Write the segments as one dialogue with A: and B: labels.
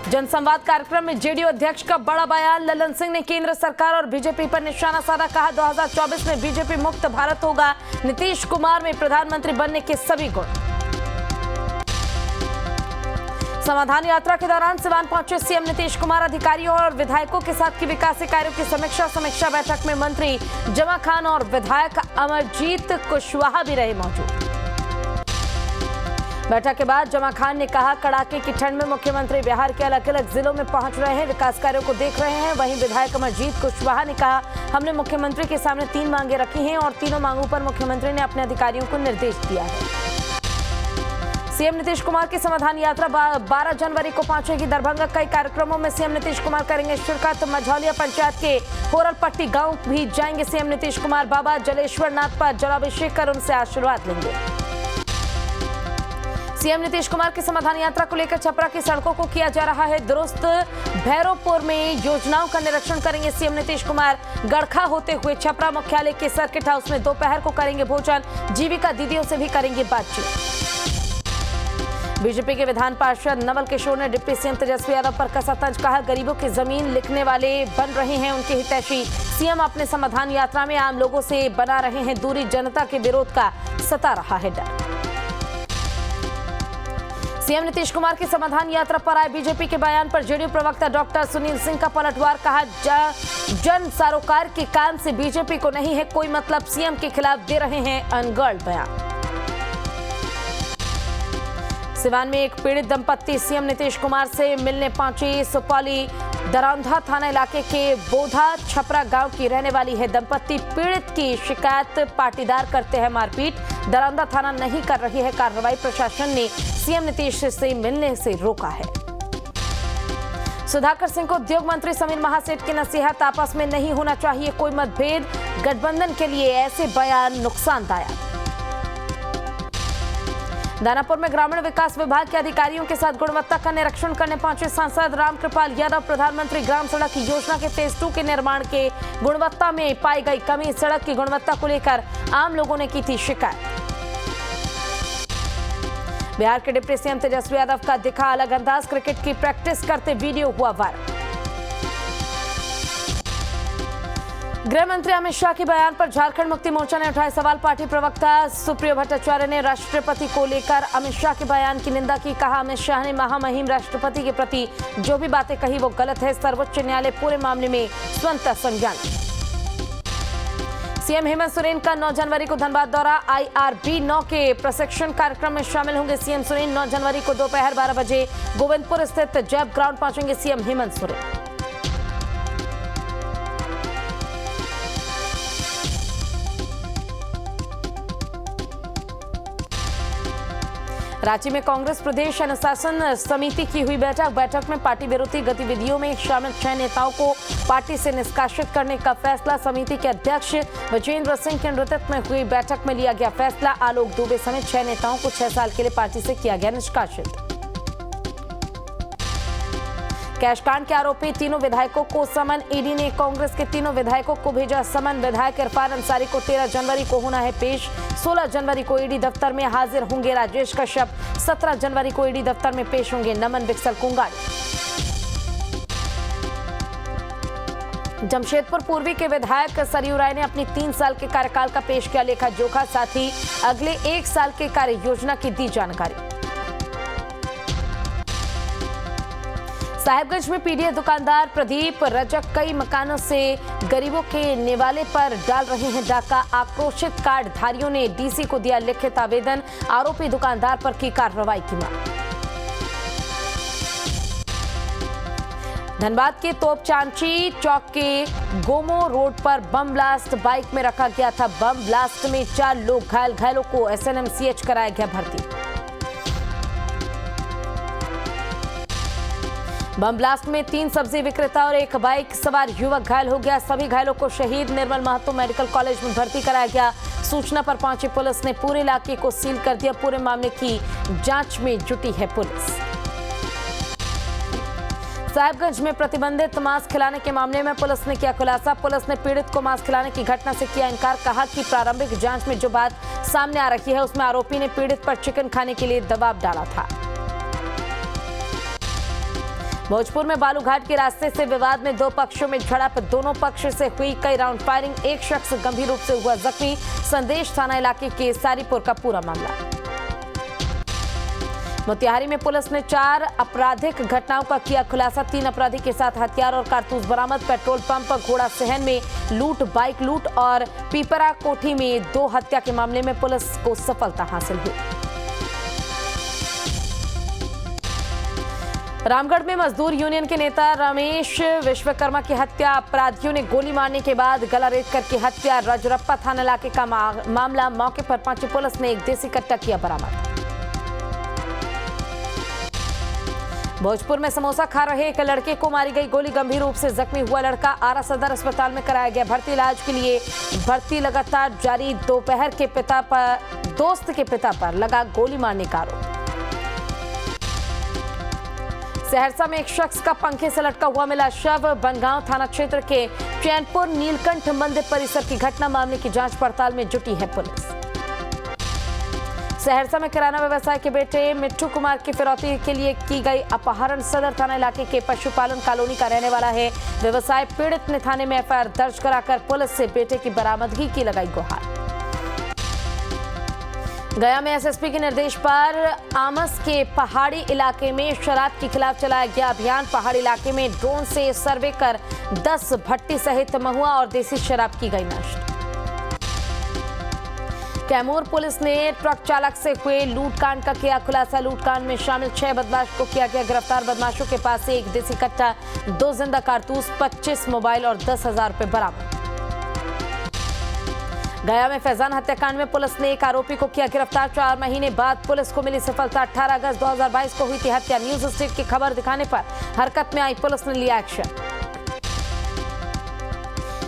A: जनसंवाद कार्यक्रम में जेडीयू अध्यक्ष का बड़ा बयान। ललन सिंह ने केंद्र सरकार और बीजेपी पर निशाना साधा। कहा 2024 में बीजेपी मुक्त भारत होगा। नीतीश कुमार में प्रधानमंत्री बनने के सभी गुण। समाधान यात्रा के दौरान सिवान पहुंचे सीएम नीतीश कुमार। अधिकारियों और विधायकों के साथ की विकास कार्यों की समीक्षा बैठक में मंत्री जमा खान और विधायक अमरजीत कुशवाहा भी रहे मौजूद। बैठक के बाद जमा खान ने कहा, कड़ाके की ठंड में मुख्यमंत्री बिहार के अलग अलग जिलों में पहुंच रहे हैं, विकास कार्यों को देख रहे हैं। वहीं विधायक अमरजीत कुशवाहा ने कहा, हमने मुख्यमंत्री के सामने 3 मांगे रखी हैं और तीनों मांगों पर मुख्यमंत्री ने अपने अधिकारियों को निर्देश दिया है। सीएम नीतीश कुमार की समाधान यात्रा 12 जनवरी को पहुंचेगी दरभंगा। कई कार्यक्रमों में सीएम नीतीश कुमार करेंगे शिरकत। मझौलिया पंचायत के होरलपट्टी गांव भी जाएंगे सीएम नीतीश कुमार। बाबा जलेश्वर नाथ पर जलाभिषेक कर उनसे आशीर्वाद लेंगे। सीएम नीतीश कुमार की समाधान यात्रा को लेकर छपरा की सड़कों को किया जा रहा है दुरुस्त। भैरवपुर में योजनाओं का निरीक्षण करेंगे सीएम नीतीश कुमार। गड़खा होते हुए छपरा मुख्यालय के सर्किट हाउस में दोपहर को करेंगे भोजन। जीविका दीदियों से भी करेंगे बातचीत। बीजेपी के विधान पार्षद नवल किशोर ने डिप्टी सीएम तेजस्वी यादव पर कसा तंज। कहा, गरीबों की जमीन लिखने वाले बन रहे हैं उनके हितैषी। सीएम अपने समाधान यात्रा में आम लोगों से बना रहे हैं दूरी। जनता के विरोध का सता रहा है डर। सीएम नीतीश कुमार की समाधान यात्रा पर आए बीजेपी के बयान पर जेडीयू प्रवक्ता डॉक्टर सुनील सिंह का पलटवार। कहा, जन सरोकार के काम से बीजेपी को नहीं है कोई मतलब। सीएम के खिलाफ दे रहे हैं अनगढ़ बयान। सिवान में एक पीड़ित दंपत्ति सीएम नीतीश कुमार से मिलने पहुंची। सुपौली दरौंधा थाना इलाके के बोधा छपरा गांव की रहने वाली है दंपत्ति। पीड़ित की शिकायत, पाटीदार करते हैं मारपीट। दरौंधा थाना नहीं कर रही है कार्रवाई। प्रशासन ने सीएम नीतीश से मिलने से रोका है। सुधाकर सिंह को उद्योग मंत्री समीर महासेठ की नसीहत, आपस में नहीं होना चाहिए कोई मतभेद। गठबंधन के लिए ऐसे बयान नुकसानदायक। दानापुर में ग्रामीण विकास विभाग के अधिकारियों के साथ गुणवत्ता का निरीक्षण करने पहुंचे सांसद रामकृपाल यादव। प्रधानमंत्री ग्राम सड़क योजना के फेज 2 के निर्माण के गुणवत्ता में पाई गई कमी। सड़क की गुणवत्ता को लेकर आम लोगों ने की थी शिकायत। बिहार के डिप्टी सीएम तेजस्वी यादव का दिखा अलग अंदाज। क्रिकेट की प्रैक्टिस करते वीडियो हुआ वायरल। गृह मंत्री अमित शाह के बयान पर झारखंड मुक्ति मोर्चा ने उठाए सवाल। पार्टी प्रवक्ता सुप्रियो भट्टाचार्य ने राष्ट्रपति को लेकर अमित शाह के बयान की निंदा की। कहा, अमित शाह ने महामहिम राष्ट्रपति के प्रति जो भी बातें कही वो गलत है। सर्वोच्च न्यायालय पूरे मामले में स्वतंत्र संज्ञान। सीएम हेमंत सोरेन का 9 जनवरी को धनबाद दौरा। IRB 9 के प्रशिक्षण कार्यक्रम में शामिल होंगे सीएम सोरेन। 9 जनवरी को दोपहर 12 बजे गोविंदपुर स्थित जैप ग्राउंड पहुंचेंगे सीएम हेमंत सोरेन। रांची में कांग्रेस प्रदेश अनुशासन समिति की हुई बैठक में पार्टी विरोधी गतिविधियों में शामिल 6 नेताओं को पार्टी से निष्कासित करने का फैसला। समिति के अध्यक्ष विजेंद्र सिंह के नेतृत्व में हुई बैठक में लिया गया फैसला। आलोक दुबे समेत 6 नेताओं को 6 साल के लिए पार्टी से किया गया निष्कासित। कैशकांड के आरोपी तीनों विधायकों को समन। ईडी ने कांग्रेस के तीनों विधायकों को भेजा समन। विधायक इरफान अंसारी को 13 जनवरी को होना है पेश। 16 जनवरी को ईडी दफ्तर में हाजिर होंगे राजेश कश्यप। 17 जनवरी को ईडी दफ्तर में पेश होंगे नमन विक्सल कुंगाड़ी। जमशेदपुर पूर्वी के विधायक सरयू राय ने अपनी 3 साल के कार्यकाल का पेश किया लेखा जोखा। साथ ही अगले 1 साल के कार्य योजना की दी जानकारी। साहिबगंज में पीडीए दुकानदार प्रदीप रजक कई मकानों से गरीबों के निवाले पर डाल रहे हैं डाका। आक्रोशित कार्ड धारियों ने डीसी को दिया लिखित आवेदन। आरोपी दुकानदार पर की कार्रवाई की मांग। धनबाद के तोपचांची चौक के गोमो रोड पर बम ब्लास्ट। बाइक में रखा गया था बम। ब्लास्ट में 4 लोग घायल। घायलों को SNMCH कराया गया भर्ती। बम ब्लास्ट में 3 सब्जी विक्रेता और 1 बाइक सवार युवक घायल हो गया। सभी घायलों को शहीद निर्मल महतो मेडिकल कॉलेज में भर्ती कराया गया। सूचना पर पहुंची पुलिस ने पूरे इलाके को सील कर दिया। पूरे मामले की जांच में जुटी है पुलिस। साहिबगंज में प्रतिबंधित मांस खिलाने के मामले में पुलिस ने किया खुलासा। पुलिस ने पीड़ित को मांस खिलाने की घटना से किया इनकार। कहा कि प्रारंभिक जांच में जो बात सामने आ रही है उसमें आरोपी ने पीड़ित पर चिकन खाने के लिए दबाव डाला था। भोजपुर में बालूघाट के रास्ते से विवाद में दो पक्षों में झड़प, दोनों पक्ष से हुई कई राउंड फायरिंग, एक शख्स गंभीर रूप से हुआ जख्मी। संदेश थाना इलाके के सारीपुर का पूरा मामला। मोतिहारी में पुलिस ने 4 आपराधिक घटनाओं का किया खुलासा, 3 अपराधी के साथ हथियार और कारतूस बरामद। पेट्रोल पंप घोड़ा सहन में लूट, बाइक लूट और पीपरा कोठी में 2 हत्या के मामले में पुलिस को सफलता हासिल हुई। रामगढ़ में मजदूर यूनियन के नेता रमेश विश्वकर्मा की हत्या, अपराधियों ने गोली मारने के बाद गला रेत करके हत्या। रजरप्पा थाना इलाके का मामला, मौके पर पहुंची पुलिस ने एक देसी कट्टा किया बरामद। भोजपुर में समोसा खा रहे एक लड़के को मारी गई गोली, गंभीर रूप से जख्मी हुआ लड़का आरा सदर अस्पताल में कराया गया भर्ती। इलाज के लिए भर्ती लगातार जारी। दोस्त के पिता पर लगा गोली मारने का आरोप। सहरसा में एक शख्स का पंखे से लटका हुआ मिला शव, बनगांव थाना क्षेत्र के चैनपुर नीलकंठ मंदिर परिसर की घटना, मामले की जांच पड़ताल में जुटी है पुलिस। सहरसा में किराना व्यवसाय के बेटे मिट्टू कुमार की फिरौती के लिए की गई अपहरण, सदर थाना इलाके के पशुपालन कॉलोनी का रहने वाला है। व्यवसाय पीड़ित ने थाने में एफआईआर दर्ज कराकर पुलिस से बेटे की बरामदगी की लगाई गुहार। गया में एसएसपी के निर्देश पर आमस के पहाड़ी इलाके में शराब के खिलाफ चलाया गया अभियान। पहाड़ी इलाके में ड्रोन से सर्वे कर 10 भट्टी सहित महुआ और देसी शराब की गई नष्ट। कैमूर पुलिस ने ट्रक चालक से हुए लूटकांड का किया खुलासा, लूटकांड में शामिल 6 बदमाश को किया गया गिरफ्तार। बदमाशों के पास से 1 देसी कट्टा, 2 जिंदा कारतूस, 25 मोबाइल और 10,000 रुपए बरामद। गया में फैजान हत्याकांड में पुलिस ने एक आरोपी को किया गिरफ्तार। 4 महीने बाद पुलिस को मिली सफलता। 18 अगस्त 2022 को हुई थी हत्या। न्यूज स्टेट की खबर दिखाने पर हरकत में आई पुलिस ने लिया एक्शन।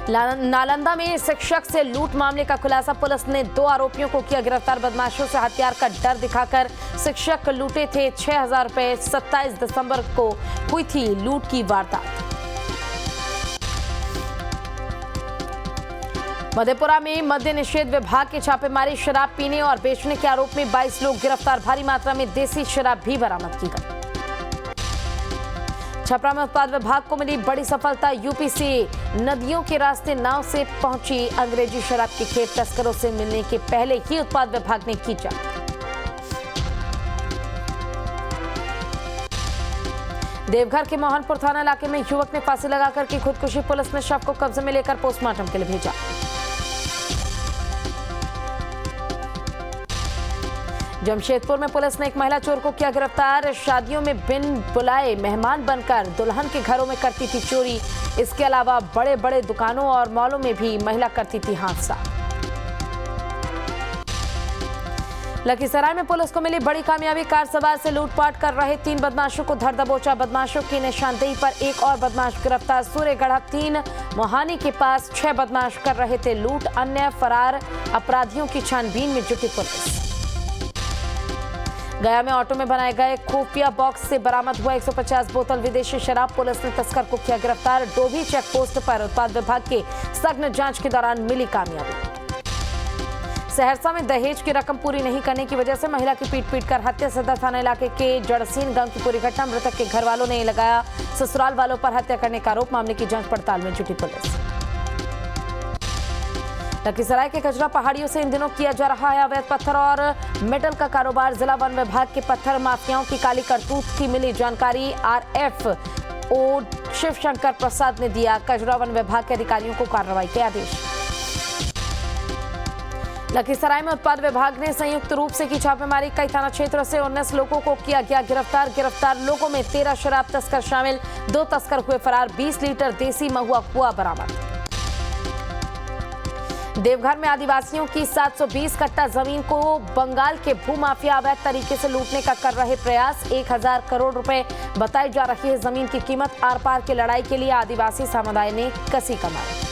A: नालंदा में शिक्षक से लूट मामले का खुलासा, पुलिस ने 2 आरोपियों को किया गिरफ्तार। बदमाशों से हथियार का डर दिखाकर शिक्षक लूटे थे 6,000 रुपए। 27 दिसंबर को हुई थी लूट की वारदात। मधेपुरा में मद्य निषेध विभाग की छापेमारी, शराब पीने और बेचने के आरोप में 22 लोग गिरफ्तार। भारी मात्रा में देसी शराब भी बरामद की गई। छपरा में उत्पाद विभाग को मिली बड़ी सफलता, यूपी से नदियों के रास्ते नाव से पहुंची अंग्रेजी शराब की खेप, तस्करों से मिलने के पहले ही उत्पाद विभाग ने की जांच। देवघर के मोहनपुर थाना इलाके में युवक ने फांसी लगाकर की खुदकुशी, पुलिस ने शव को कब्जे में लेकर पोस्टमार्टम के लिए भेजा। जमशेदपुर में पुलिस ने एक महिला चोर को किया गिरफ्तार। शादियों में बिन बुलाए मेहमान बनकर दुल्हन के घरों में करती थी चोरी। इसके अलावा बड़े बड़े दुकानों और मॉलों में भी महिला करती थी हाथ साफ। लखीसराय में पुलिस को मिली बड़ी कामयाबी, कार सवार से लूटपाट कर रहे 3 बदमाशों को धर दबोचा। बदमाशों की निशानदेही पर एक और बदमाश गिरफ्तार। सूर्यगढ़ 3 मोहानी के पास 6 बदमाश कर रहे थे लूट, अन्य फरार अपराधियों की छानबीन में जुटी पुलिस। गया में ऑटो में बनाए गए खुफिया बॉक्स से बरामद हुआ 150 बोतल विदेशी शराब, पुलिस ने तस्कर को किया गिरफ्तार। डोभी चेक पोस्ट पर उत्पाद विभाग के सघन जांच के दौरान मिली कामयाबी। सहरसा में दहेज की रकम पूरी नहीं करने की वजह से महिला की पीट कर हत्या, सदर थाना इलाके के जड़सीन गांव की पूरी घटना। मृतक के घर वालों ने लगाया ससुराल वालों पर हत्या करने का आरोप, मामले की जांच पड़ताल में जुटी पुलिस। लखीसराय के कचरा पहाड़ियों से इन दिनों किया जा रहा है अवैध पत्थर और मेटल का कारोबार। जिला वन विभाग के पत्थर माफियाओं की काली करतूत की मिली जानकारी। आरएफओ शिवशंकर प्रसाद ने दिया कचरा वन विभाग के अधिकारियों को कार्रवाई के आदेश। लखीसराय में उत्पाद विभाग ने संयुक्त रूप से की छापेमारी, कई थाना क्षेत्रों से 19 लोगों को किया गया गिरफ्तार। गिरफ्तार लोगों में 13 शराब तस्कर शामिल, 2 तस्कर हुए फरार। 20 लीटर देसी महुआ हुआ बरामद। देवघर में आदिवासियों की 720 कट्टा जमीन को बंगाल के भूमाफिया अवैध तरीके से लूटने का कर रहे प्रयास। 1000 करोड़ रुपए बताई जा रही है जमीन की कीमत। आर पार की लड़ाई के लिए आदिवासी समुदाय ने कसी कमाई।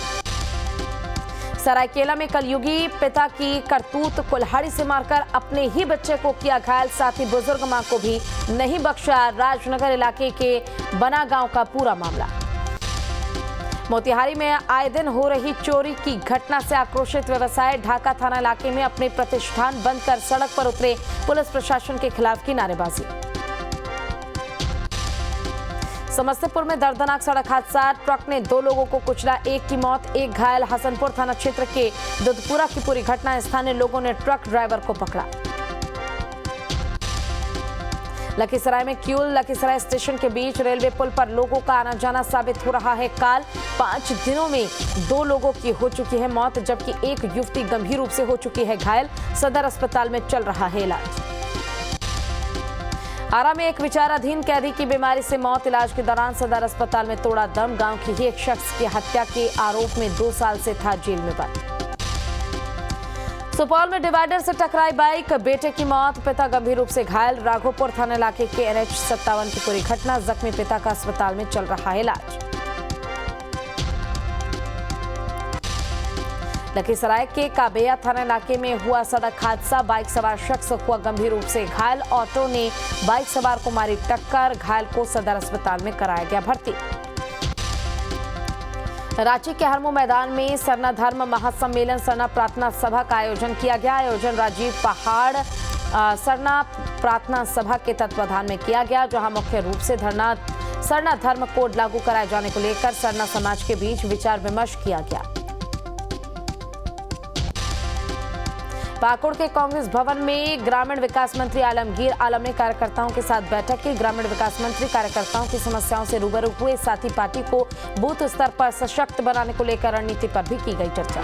A: सरायकेला में कलयुगी पिता की करतूत, कुल्हाड़ी से मारकर अपने ही बच्चे को किया घायल, साथ ही बुजुर्ग मां को भी नहीं बख्शा। राजनगर इलाके के बना गांव का पूरा मामला। मोतिहारी में आए दिन हो रही चोरी की घटना से आक्रोशित व्यवसाय, ढाका थाना इलाके में अपने प्रतिष्ठान बंद कर सड़क पर उतरे, पुलिस प्रशासन के खिलाफ की नारेबाजी। समस्तीपुर में दर्दनाक सड़क हादसा, ट्रक ने 2 लोगों को कुचला, 1 की मौत 1 घायल। हसनपुर थाना क्षेत्र के दुधपुरा की पूरी घटना, स्थानीय लोगों ने ट्रक ड्राइवर को पकड़ा। लखीसराय में किऊल लखीसराय स्टेशन के बीच रेलवे पुल पर लोगों का आना जाना साबित हो रहा है काल। 5 दिनों में 2 लोगों की हो चुकी है मौत, जबकि एक युवती गंभीर रूप से हो चुकी है घायल। सदर अस्पताल में चल रहा है इलाज। आरा में एक विचाराधीन कैदी की बीमारी से मौत, इलाज के दौरान सदर अस्पताल में तोड़ा दम। गांव की ही एक शख्स की हत्या के आरोप में 2 साल से था जेल में बंद। सुपौल में डिवाइडर से टकराई बाइक, बेटे की मौत, पिता गंभीर रूप से घायल। राघोपुर थाना इलाके के NH57 की पूरी घटना, जख्मी पिता का अस्पताल में चल रहा है इलाज। लखीसराय के काबेया थाना इलाके में हुआ सड़क हादसा, बाइक सवार शख्स हुआ गंभीर रूप से घायल। ऑटो ने बाइक सवार को मारी टक्कर, घायल को सदर अस्पताल में कराया गया भर्ती। रांची के हरमो मैदान में सरना धर्म महासम्मेलन सरना प्रार्थना सभा का आयोजन किया गया। आयोजन राजीव पहाड़ सरना प्रार्थना सभा के तत्वाधान में किया गया, जहां मुख्य रूप से सरना धर्म कोड लागू कराए जाने को लेकर सरना समाज के बीच विचार विमर्श किया गया। पाकुड़ के कांग्रेस भवन में ग्रामीण विकास मंत्री आलमगीर आलम ने कार्यकर्ताओं के साथ बैठक की। ग्रामीण विकास मंत्री कार्यकर्ताओं की समस्याओं से रूबरू हुए, साथ ही पार्टी को बूथ स्तर पर सशक्त बनाने को लेकर रणनीति पर भी की गई चर्चा।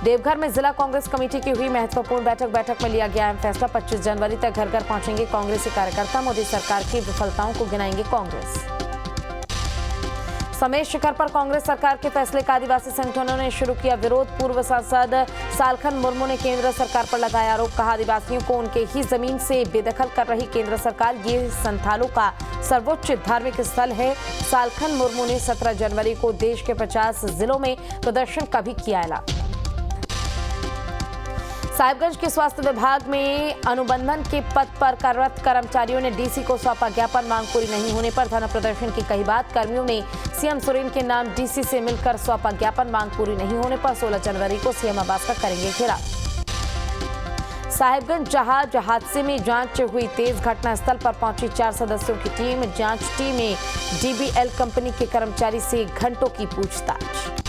A: देवघर में जिला कांग्रेस कमेटी की हुई महत्वपूर्ण बैठक में लिया गया अहम फैसला। 25 जनवरी तक घर घर पहुंचेंगे कांग्रेसी कार्यकर्ता, मोदी सरकार की विफलताओं को गिनाएंगे कांग्रेस। समेत शिखर पर कांग्रेस सरकार के फैसले का आदिवासी संगठनों ने शुरू किया विरोध। पूर्व सांसद सालखन मुर्मू ने केंद्र सरकार पर लगाया आरोप, कहा आदिवासियों को उनके ही जमीन से बेदखल कर रही केंद्र सरकार, ये संथालों का सर्वोच्च धार्मिक स्थल है। सालखन मुर्मू ने 17 जनवरी को देश के 50 जिलों में प्रदर्शन का भी किया ऐलान। साहिबगंज के स्वास्थ्य विभाग में अनुबंधन के पद पर कार्यरत कर्मचारियों ने डीसी को सौंपा ज्ञापन, मांग पूरी नहीं होने पर धरना प्रदर्शन की कही बात। कर्मियों ने सीएम सोरेन के नाम डीसी से मिलकर सौंपा ज्ञापन, मांग पूरी नहीं होने पर 16 जनवरी को सीएम आवास का करेंगे घेराव। साहिबगंज जहाज हादसे में जांच हुई तेज, घटनास्थल पर पहुंची 4 सदस्यों की टीम। जांच टीम में DBL कंपनी के कर्मचारी से घंटों की पूछताछ।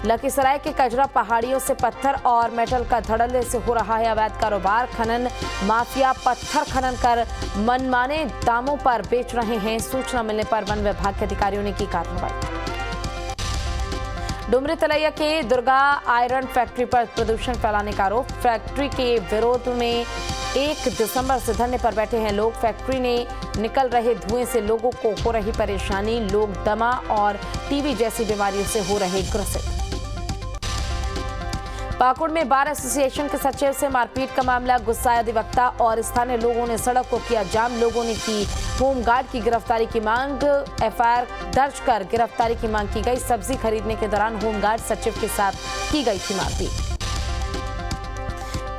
A: लखीसराय के कजरा पहाड़ियों से पत्थर और मेटल का धड़ल्ले से हो रहा है अवैध कारोबार। खनन माफिया पत्थर खनन कर मनमाने दामों पर बेच रहे हैं। सूचना मिलने पर वन विभाग के अधिकारियों ने की कार्रवाई। डुमरी तलैया के दुर्गा आयरन फैक्ट्री पर प्रदूषण फैलाने का आरोप। फैक्ट्री के विरोध में 1 दिसंबर से धरने पर बैठे हैं लोग। फैक्ट्री ने निकल रहे धुएं से लोगों को हो रही परेशानी, लोग दमा और टीबी जैसी बीमारियों से हो रहे ग्रसित। पाकुड़ में बार एसोसिएशन के सचिव से मारपीट का मामला, गुस्साए अधिवक्ता और स्थानीय लोगों ने सड़क को किया जाम। लोगों ने की होमगार्ड की गिरफ्तारी की मांग, FIR दर्ज कर गिरफ्तारी की मांग की गई। सब्जी खरीदने के दौरान होमगार्ड सचिव के साथ की गई थी मारपीट।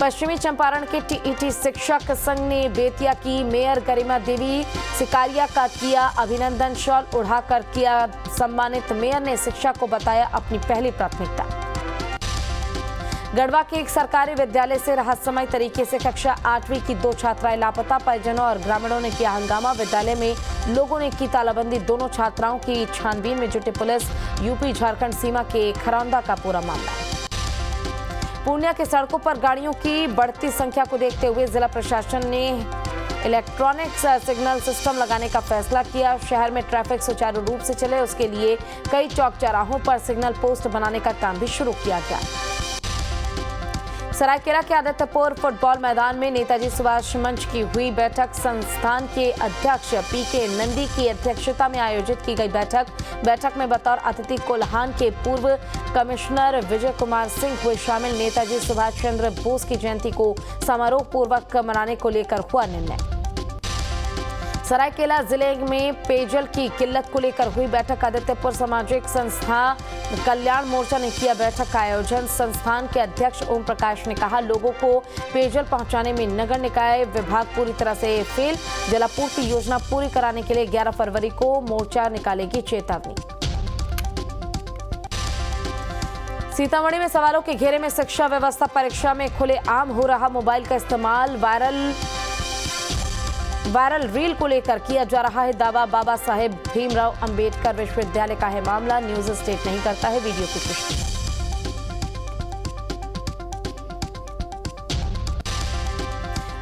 A: पश्चिमी चंपारण के TET शिक्षक संघ ने बेतिया की मेयर गरिमा देवी सिकारिया का किया अभिनंदन, शॉल उड़ाकर किया सम्मानित। मेयर ने शिक्षा को बताया अपनी पहली प्राथमिकता। गढ़वा के एक सरकारी विद्यालय से रहस्यमय तरीके से कक्षा 8वीं की 2 छात्राएं लापता, परिजनों और ग्रामीणों ने किया हंगामा। विद्यालय में लोगों ने की तालाबंदी, दोनों छात्राओं की छानबीन में जुटी पुलिस। यूपी झारखंड सीमा के खरौंदा का पूरा मामला। पूर्णिया के सड़कों पर गाड़ियों की बढ़ती संख्या को देखते हुए जिला प्रशासन ने इलेक्ट्रॉनिक्स सिग्नल सिस्टम लगाने का फैसला किया। शहर में ट्रैफिक सुचारू रूप से चले, उसके लिए कई चौक चौराहों पर सिग्नल पोस्ट बनाने का काम भी शुरू किया गया। सरायकेला के आदित्यपुर फुटबॉल मैदान में नेताजी सुभाष मंच की हुई बैठक। संस्थान के अध्यक्ष PK नंदी की अध्यक्षता में आयोजित की गई बैठक में बतौर अतिथि कोल्हान के पूर्व कमिश्नर विजय कुमार सिंह हुए शामिल। नेताजी सुभाष चंद्र बोस की जयंती को समारोह पूर्वक मनाने को लेकर हुआ निर्णय। सरायकेला जिले में पेयजल की किल्लत को लेकर हुई बैठक। आदित्यपुर सामाजिक संस्था कल्याण मोर्चा ने किया बैठक का आयोजन। संस्थान के अध्यक्ष ओम प्रकाश ने कहा, लोगों को पेयजल पहुंचाने में नगर निकाय विभाग पूरी तरह से फेल। जलापूर्ति योजना पूरी कराने के लिए 11 फरवरी को मोर्चा निकालेगी चेतावनी। सीतामढ़ी में सवालों के घेरे में शिक्षा व्यवस्था, परीक्षा में खुलेआम हो रहा मोबाइल का इस्तेमाल। वायरल वायरल रील को लेकर किया जा रहा है दावा। बाबा साहेब भीमराव अंबेडकर विश्वविद्यालय का है मामला, न्यूज स्टेट नहीं करता है वीडियो की पुष्टि।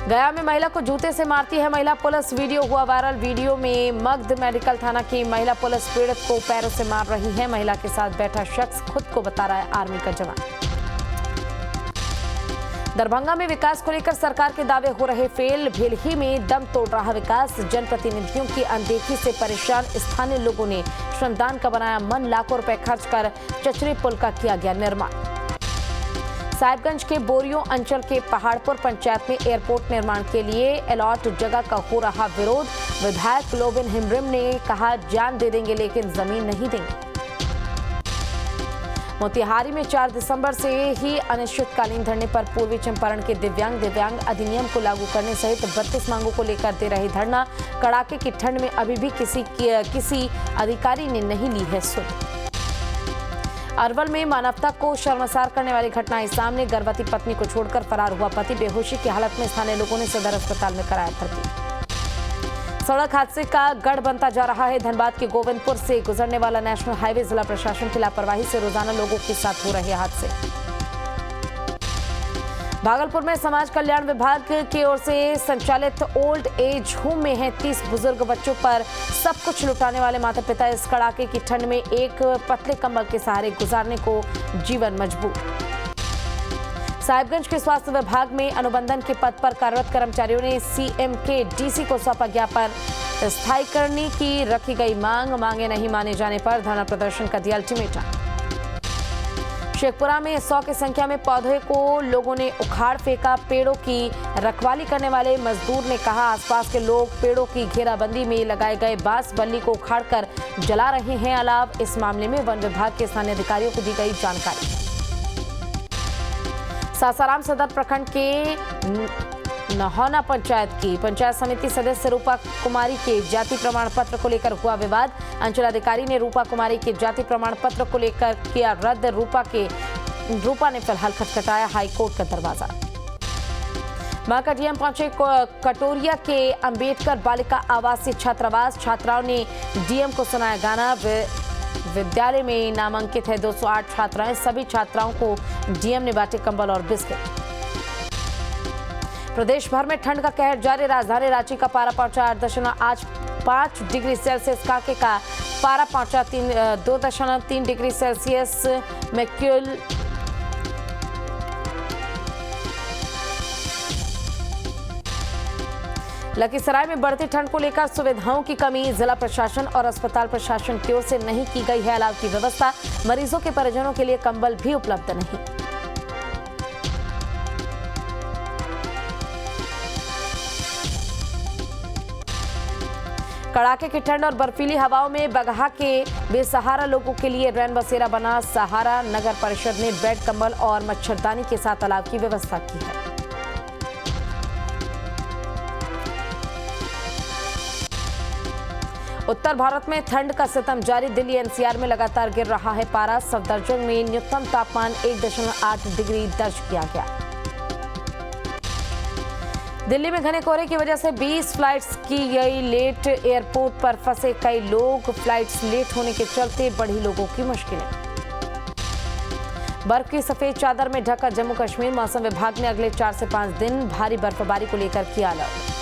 A: गया में महिला को जूते से मारती है महिला पुलिस, वीडियो हुआ वायरल। वीडियो में मगध मेडिकल थाना की महिला पुलिस पीड़ित को पैरों से मार रही है। महिला के साथ बैठा शख्स खुद को बता रहा है आर्मी का जवान। दरभंगा में विकास को लेकर सरकार के दावे हो रहे फेल, भेलही में दम तोड़ रहा विकास। जनप्रतिनिधियों की अनदेखी से परेशान स्थानीय लोगों ने श्रमदान का बनाया मन, लाखों रुपए खर्च कर चचरी पुल का किया गया निर्माण। साहिबगंज के बोरियो अंचल के पहाड़पुर पंचायत में एयरपोर्ट निर्माण के लिए अलॉट जगह का हो रहा विरोध। विधायक लोबिन हिमरिम ने कहा जान दे देंगे लेकिन जमीन नहीं देंगे। मोतिहारी में 4 दिसंबर से ही अनिश्चितकालीन धरने पर पूर्वी चंपारण के दिव्यांग अधिनियम को लागू करने सहित 32 मांगों को लेकर दे रहे धरना। कड़ाके की ठंड में अभी भी किसी अधिकारी ने नहीं ली है सुध। अरवल में मानवता को शर्मसार करने वाली घटनाएं सामने, गर्भवती पत्नी को छोड़कर फरार हुआ पति, बेहोशी की हालत में स्थानीय लोगों ने सदर अस्पताल में कराया भर्ती। सड़क हादसे का गढ़ बनता जा रहा है धनबाद के गोविंदपुर से गुजरने वाला नेशनल हाईवे। जिला प्रशासन की लापरवाही से रोजाना लोगों के साथ हो रहे हादसे। भागलपुर में समाज कल्याण विभाग की ओर से संचालित ओल्ड एज होम में हैं 30 बुजुर्ग बच्चों पर सब कुछ लुटाने वाले माता पिता। इस कड़ाके की ठंड में एक पतले कंबल के सहारे गुजारने को जीवन मजबूर। साहिबगंज के स्वास्थ्य विभाग में अनुबंधन के पद पर कार्यरत कर्मचारियों ने सीएम के डीसी को सौंपा ज्ञापन। स्थायीकरण की रखी गई मांगे नहीं माने जाने पर धरना प्रदर्शन का दिया अल्टीमेटम। शेखपुरा में 100 की संख्या में पौधे को लोगों ने उखाड़ फेंका। पेड़ों की रखवाली करने वाले मजदूर ने कहा आसपास के लोग पेड़ों की घेराबंदी में लगाए गए बांस बल्ली को उखाड़कर जला रहे हैं अलाव। इस मामले में वन विभाग के स्थानीय अधिकारियों को दी गई जानकारी। सासाराम सदर प्रखंड के नहौना पंचायत की पंचायत समिति सदस्य रूपा कुमारी के जाति प्रमाण पत्र को लेकर हुआ विवाद। अंचलाधिकारी ने रूपा कुमारी के जाति प्रमाण पत्र को लेकर किया रद्द। रूपा ने फिलहाल खटखटाया हाईकोर्ट का दरवाजा। माका डीएम पहुंचे कटोरिया के अंबेडकर बालिका आवासीय छात्रावास। छात्राओं ने डीएम को सुनाया गाना। विद्यालय में नामांकित है 208 छात्राएं। सभी छात्राओं को डीएम ने बांटे कंबल और बिस्किट। प्रदेश भर में ठंड का कहर जारी। राजधानी रांची का पारा पहुंचा 8.5 डिग्री सेल्सियस। कांके का पारा पहुंचा 2.3 डिग्री सेल्सियस। मैक्यूल लखीसराय में बढ़ती ठंड को लेकर सुविधाओं की कमी। जिला प्रशासन और अस्पताल प्रशासन की ओर से नहीं की गई है अलाव की व्यवस्था। मरीजों के परिजनों के लिए कंबल भी उपलब्ध नहीं। कड़ाके की ठंड और बर्फीली हवाओं में बगहा के बेसहारा लोगों के लिए रैन बसेरा बना सहारा। नगर परिषद ने बेड कंबल और मच्छरदानी के साथ अलाव की व्यवस्था की है। उत्तर भारत में ठंड का सितम जारी। दिल्ली एनसीआर में लगातार गिर रहा है पारा। सफदरजंग में न्यूनतम तापमान 1.8 डिग्री दर्ज किया गया। दिल्ली में घने कोहरे की वजह से 20 फ्लाइट्स की गई लेट। एयरपोर्ट पर फंसे कई लोग। फ्लाइट्स लेट होने के चलते बढ़ी लोगों की मुश्किलें। बर्फ की सफेद चादर में ढका जम्मू कश्मीर। मौसम विभाग ने अगले 4 से 5 दिन भारी बर्फबारी को लेकर किया अलर्ट।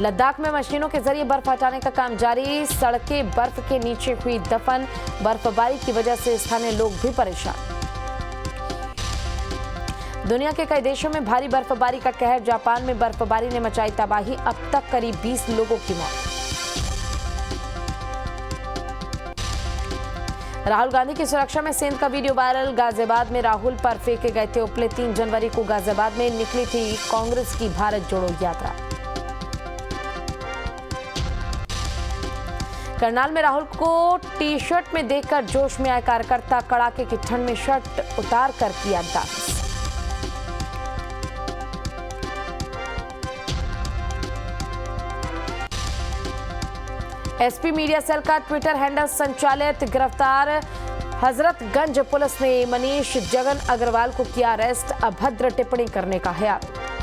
A: लद्दाख में मशीनों के जरिए बर्फ हटाने का काम जारी। सड़कें बर्फ के नीचे हुई दफन। बर्फबारी की वजह से स्थानीय लोग भी परेशान। दुनिया के कई देशों में भारी बर्फबारी का कहर। जापान में बर्फबारी ने मचाई तबाही। अब तक करीब 20 लोगों की मौत। राहुल गांधी की सुरक्षा में सेंध का वीडियो वायरल। गाजियाबाद में राहुल पर फेंके गए थे उपले। 3 जनवरी को गाजियाबाद में निकली थी कांग्रेस की भारत जोड़ो यात्रा। करनाल में राहुल को टी शर्ट में देखकर जोश में आए कार्यकर्ता। कड़ाके की ठंड में शर्ट उतार कर किया डांस। एसपी मीडिया सेल का ट्विटर हैंडल संचालित। गिरफ्तार हजरतगंज पुलिस ने मनीष जगन अग्रवाल को किया अरेस्ट। अभद्र टिप्पणी करने का है आरोप।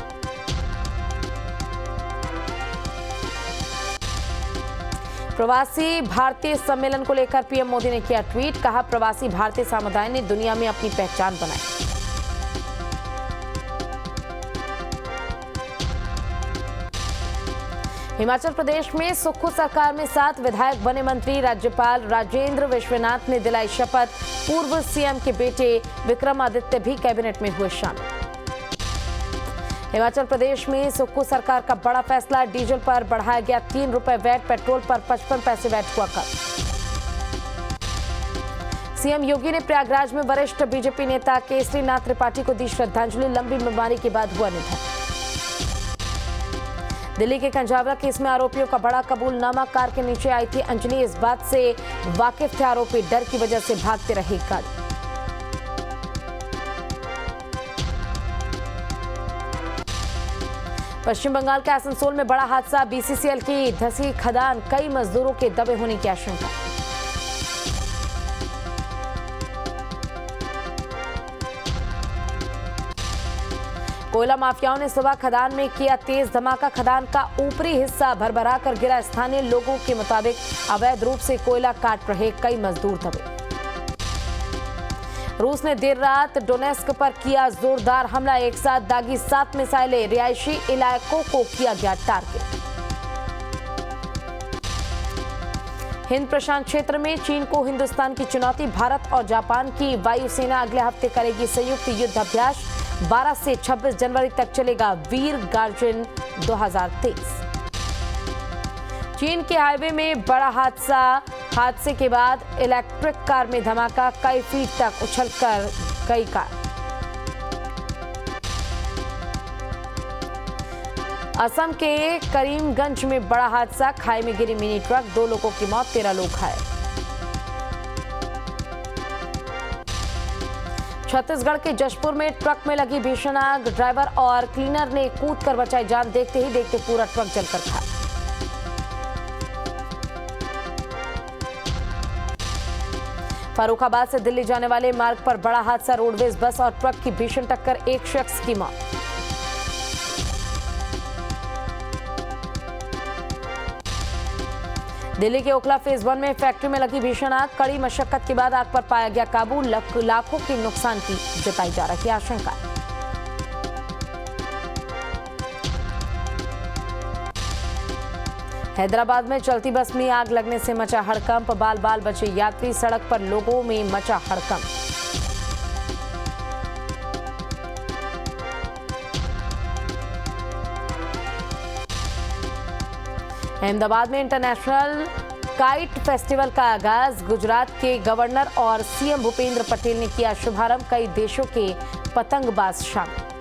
A: प्रवासी भारतीय सम्मेलन को लेकर पीएम मोदी ने किया ट्वीट, कहा प्रवासी भारतीय समुदाय ने दुनिया में अपनी पहचान बनाई। हिमाचल प्रदेश में सुक्खू सरकार में 7 विधायक बने मंत्री, राज्यपाल राजेंद्र विश्वनाथ ने दिलाई शपथ। पूर्व सीएम के बेटे विक्रमादित्य भी कैबिनेट में हुए शामिल। हिमाचल प्रदेश में सुक्खू सरकार का बड़ा फैसला, डीजल पर बढ़ाया गया 3 रुपए वैट, पेट्रोल पर 55 पैसे वैट हुआ कम। सीएम योगी ने प्रयागराज में वरिष्ठ बीजेपी नेता केसरीनाथ त्रिपाठी को दी श्रद्धांजलि, लंबी बीमारी के बाद हुआ निधन। दिल्ली के कंजावरा केस में आरोपियों का बड़ा कबूलनामा, कार के नीचे आई थी अंजलि, इस बात से वाकिफ थे आरोपी, डर की वजह से भागते रहे गाड़ी। पश्चिम बंगाल के आसनसोल में बड़ा हादसा, बीसीसीएल की धसी खदान, कई मजदूरों के दबे होने की आशंका। कोयला माफियाओं ने सुबह खदान में किया तेज धमाका, खदान का ऊपरी हिस्सा भरभरा कर गिरा। स्थानीय लोगों के मुताबिक अवैध रूप से कोयला काट रहे कई मजदूर दबे। रूस ने देर रात डोनेस्क पर किया जोरदार हमला, एक साथ दागी 7 मिसाइलें, रिहायशी इलाकों को किया गया टारगेट। हिंद प्रशांत क्षेत्र में चीन को हिंदुस्तान की चुनौती, भारत और जापान की वायुसेना अगले हफ्ते करेगी संयुक्त युद्ध अभ्यास। 12 से 26 जनवरी तक चलेगा वीर गार्जन 2023। चीन के हाईवे में बड़ा हादसा, हादसे के बाद इलेक्ट्रिक कार में धमाका, कई फीट तक उछलकर गई कार। असम के करीमगंज में बड़ा हादसा, खाई में गिरी मिनी ट्रक, 2 लोगों की मौत, 13 लोग घायल। छत्तीसगढ़ के जशपुर में ट्रक में लगी भीषण आग, ड्राइवर और क्लीनर ने कूदकर बचाई जान, देखते ही देखते पूरा ट्रक जलकर खाक। फर्रुखाबाद से दिल्ली जाने वाले मार्ग पर बड़ा हादसा, रोडवेज बस और ट्रक की भीषण टक्कर, एक शख्स की मौत। दिल्ली के ओखला फेज 1 में फैक्ट्री में लगी भीषण आग, कड़ी मशक्कत के बाद आग पर पाया गया काबू, लाखों के नुकसान की जताई जा रही आशंका। हैदराबाद में चलती बस में आग लगने से मचा हड़कंप, बाल बाल बचे यात्री, सड़क पर लोगों में मचा हड़कंप। अहमदाबाद में इंटरनेशनल काइट फेस्टिवल का आगाज, गुजरात के गवर्नर और सीएम भूपेंद्र पटेल ने किया शुभारंभ, कई देशों के पतंगबाज शामिल।